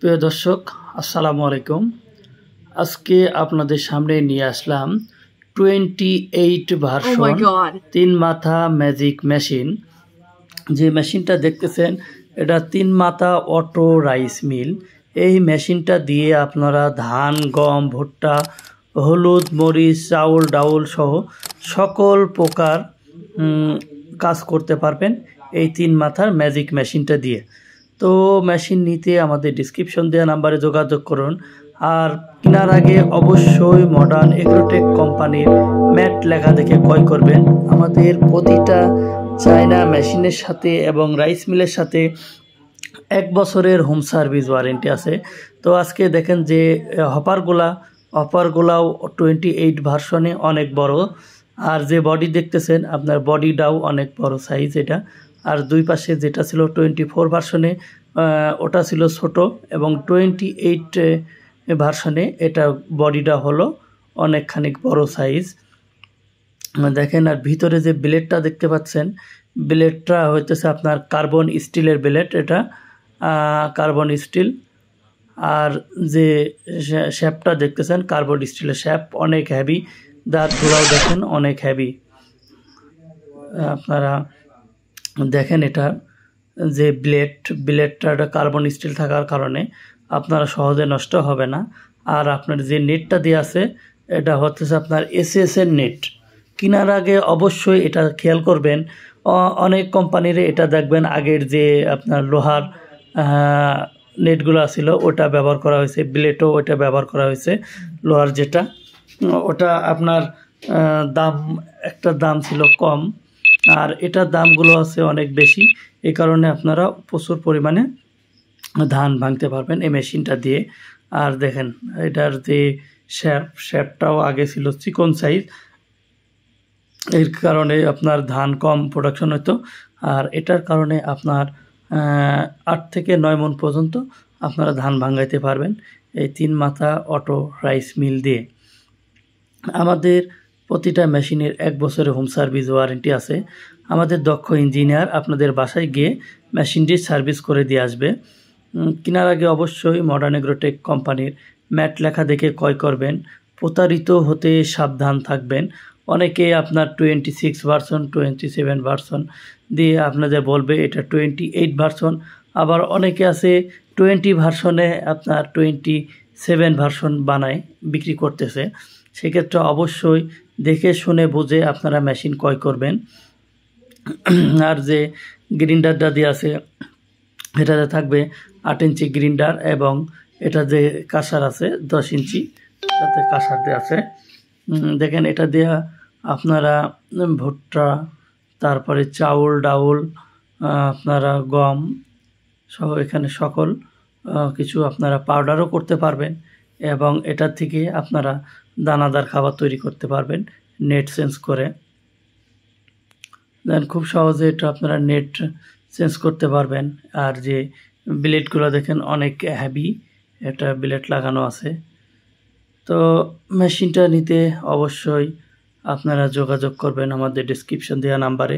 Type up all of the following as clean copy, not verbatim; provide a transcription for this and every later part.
প্রিয় দর্শক, আসসালামু আলাইকুম। আজকে আপনাদের সামনে নিয়ে আসলাম 28 ভার্সন 3 মাথা ম্যাজিক মেশিন। যে মেশিনটা দেখতেছেন এটা 3 মাথা অটো রাইস মিল। এই মেশিনটা দিয়ে আপনারা ধান, গম, ভুট্টা, হলুদ, মরিচ, চাউল, ডাউল সহ সকল প্রকার কাজ করতে পারবেন এই 3 মাথার ম্যাজিক মেশিনটা দিয়ে। তো মেশিন নিতে আমাদের ডিসক্রিপশন দেওয়া নাম্বারে যোগাযোগ করুন। আর কেনার আগে অবশ্যই মডার্ন এগ্রোটেক কোম্পানির ম্যাট লেখা দেখে ক্রয় করবেন। আমাদের প্রতিটা চায়না মেশিনের সাথে এবং রাইস মিলের সাথে 1 বছরের হোম সার্ভিস ওয়ারেন্টি আছে। তো আজকে দেখেন যে হপারগুলাও 28 ভার্সনে অনেক বড়। আর যে বডি দেখতেছেন আপনার বডিটাও অনেক বড় সাইজ এটা। আর দুই পাশে যেটা ছিল 24 ভার্সনে ওটা ছিল ছোট, এবং 28 ভার্সনে এটা বডিটা হলো অনেকখানি বড় সাইজ। দেখেন, আর ভিতরে যে ব্লেডটা দেখতে পাচ্ছেন, ব্লেডটা হইতেছে আপনার কার্বন স্টিলের ব্লেড। এটা কার্বন স্টিল। আর যে শ্যাপটা দেখতেছেন কার্বন স্টিলের শ্যাপ, অনেক হেভি। দাঁতগুলোও দেখেন অনেক হেভি। আপনারা দেখেন এটা যে ব্লেডটা এটা কার্বন স্টিল থাকার কারণে আপনারা সহজে নষ্ট হবে না। আর আপনার যে নেটটা দিয়ে আছে এটা হচ্ছে আপনার এসএস এর নেট। কেনার আগে অবশ্যই এটা খেয়াল করবেন। অনেক কোম্পানির এটা দেখবেন আগের যে আপনার লোহার নেটগুলো ছিল ওটা ব্যবহার করা হয়েছে, ব্লেডও ওটা ব্যবহার করা হয়েছে লোহার যেটা। ওটা আপনার দাম ছিল কম, আর এটার দামগুলো আছে অনেক বেশি। এই কারণে আপনারা প্রচুর পরিমাণে ধান ভাঙতে পারবেন এই মেশিনটা দিয়ে। আর দেখেন এটার যে শ্যাপটাও আগে ছিল চিকন সাইজ, এর কারণে আপনার ধান কম প্রোডাকশন হতো। আর এটার কারণে আপনার 8 থেকে 9 মণ পর্যন্ত আপনারা ধান ভাঙাইতে পারবেন এই 3 মাথা অটো রাইস মিল দিয়ে। আমাদের প্রতিটা মেশিনের 1 বছরের হোম সার্ভিস ওয়ারেন্টি আছে। আমাদের দক্ষ ইঞ্জিনিয়ার আপনাদের বাসায় গিয়ে মেশিনটি সার্ভিস করে দিয়ে আসবে। কেনার আগে অবশ্যই মডার্ন এগ্রোটেক কোম্পানির ম্যাট লেখা দেখে ক্রয় করবেন। প্রতারিত হতে সাবধান থাকবেন। অনেকে আপনার 26 ভার্সন, 27 ভার্সন দিয়ে আপনাদের বলবে এটা 28 ভার্সন। আবার অনেকে আছে 20 ভার্সনে আপনার 27 ভার্সন বানায় বিক্রি করতেছে। সেক্ষেত্রে অবশ্যই দেখে শুনে বুঝে আপনারা মেশিন ক্রয় করবেন। আর যে গ্রিন্ডারটা দিয়ে আছে এটাতে থাকবে 8 ইঞ্চি গ্রিন্ডার, এবং এটা যে কাঁসার আছে 10 ইঞ্চি, এটাতে কাঁসার দিয়ে আছে। দেখেন এটা দিয়ে আপনারা ভুট্টা, তারপরে চাউল, ডাউল, আপনারা গম সহ এখানে সকল কিছু আপনারা পাউডারও করতে পারবেন, এবং এটা থেকে আপনারা দানাদার খাবার তৈরি করতে পারবেন নেট চেঞ্জ করে। দেন খুব সহজে এটা আপনারা নেট চেঞ্জ করতে পারবেন। আর যে ব্লেডগুলো দেখেন অনেক হেভি, এটা ব্লেড লাগানো আছে। তো মেশিনটা নিতে অবশ্যই আপনারা যোগাযোগ করবেন আমাদের ডেসক্রিপশন দেওয়া নাম্বারে।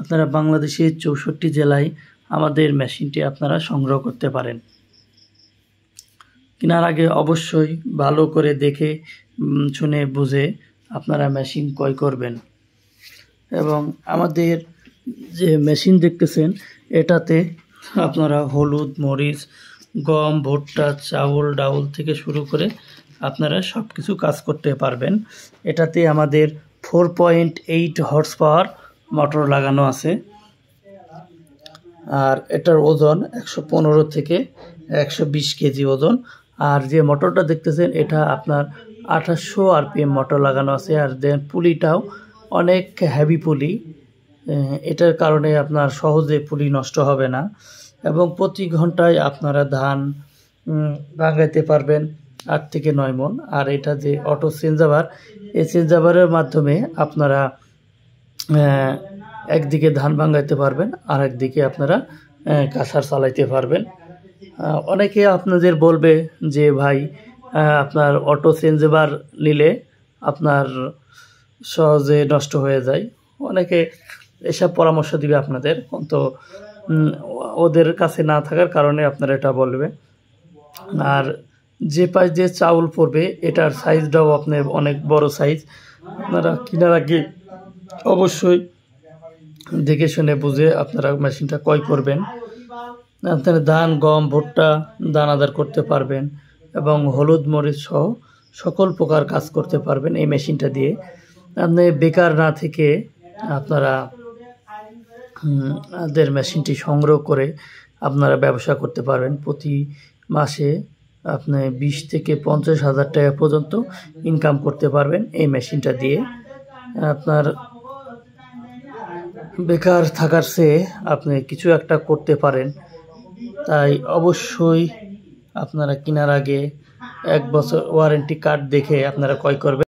আপনারা বাংলাদেশের 64 জেলায় আমাদের মেশিনটি আপনারা সংগ্রহ করতে পারেন। কেনার আগে অবশ্যই ভালো করে দেখে শুনে বুঝে আপনারা মেশিন ক্রয় করবেন। এবং আমাদের যে মেশিন দেখতেছেন এটাতে আপনারা হলুদ, মরিচ, গম, ভুট্টা, চাউল, ডাউল থেকে শুরু করে আপনারা সব কিছু কাজ করতে পারবেন। এটাতে আমাদের 4.8 হর্স পাওয়ার মোটর লাগানো আছে। আর এটার ওজন 115 থেকে 120 কেজি ওজন। আর যে মোটরটা দেখতেছেন এটা আপনার 2800 RPM মোটর লাগানো আছে। আর দেন পুলিটাও অনেক হেভি পুলি, এটার কারণে আপনার সহজে পুলি নষ্ট হবে না। এবং প্রতি ঘন্টায় আপনারা ধান ভাঙাইতে পারবেন 8 থেকে 9 মণ। আর এটা যে অটো চেঞ্জাবার, এই চেঞ্জাবারের মাধ্যমে আপনারা একদিকে ধান ভাঙাইতে পারবেন আর একদিকে আপনারা কাঁসার চালাইতে পারবেন। অনেকে আপনাদের বলবে যে ভাই আপনার অটো চেঞ্জাবার নিলে আপনার সহজে নষ্ট হয়ে যায়। অনেকে এসব পরামর্শ দিবে আপনাদের, তো ওদের কাছে না থাকার কারণে আপনারা এটা বলবে। আর যে পাশ দিয়ে চাউল পড়বে এটার সাইজটাও আপনার অনেক বড় সাইজ। আপনারা কেনার আগে অবশ্যই দেখে শুনে বুঝে আপনারা মেশিনটা ক্রয় করবেন। আপনারা ধান, গম, ভুট্টা দানাদার করতে পারবেন এবং হলুদ, মরিচ সহ সকল প্রকার কাজ করতে পারবেন এই মেশিনটা দিয়ে। আপনি বেকার না থেকে আপনারা দের মেশিনটি সংগ্রহ করে আপনারা ব্যবসা করতে পারবেন। প্রতি মাসে আপনি 20 থেকে 50,000 টাকা পর্যন্ত ইনকাম করতে পারবেন এই মেশিনটা দিয়ে। আপনার বেকার থাকার চেয়ে আপনি কিছু একটা করতে পারেন। তাই অবশ্যই আপনারা কেনার আগে 1 বছর ওয়ারেন্টি কার্ড দেখে আপনারা ক্রয় করবেন।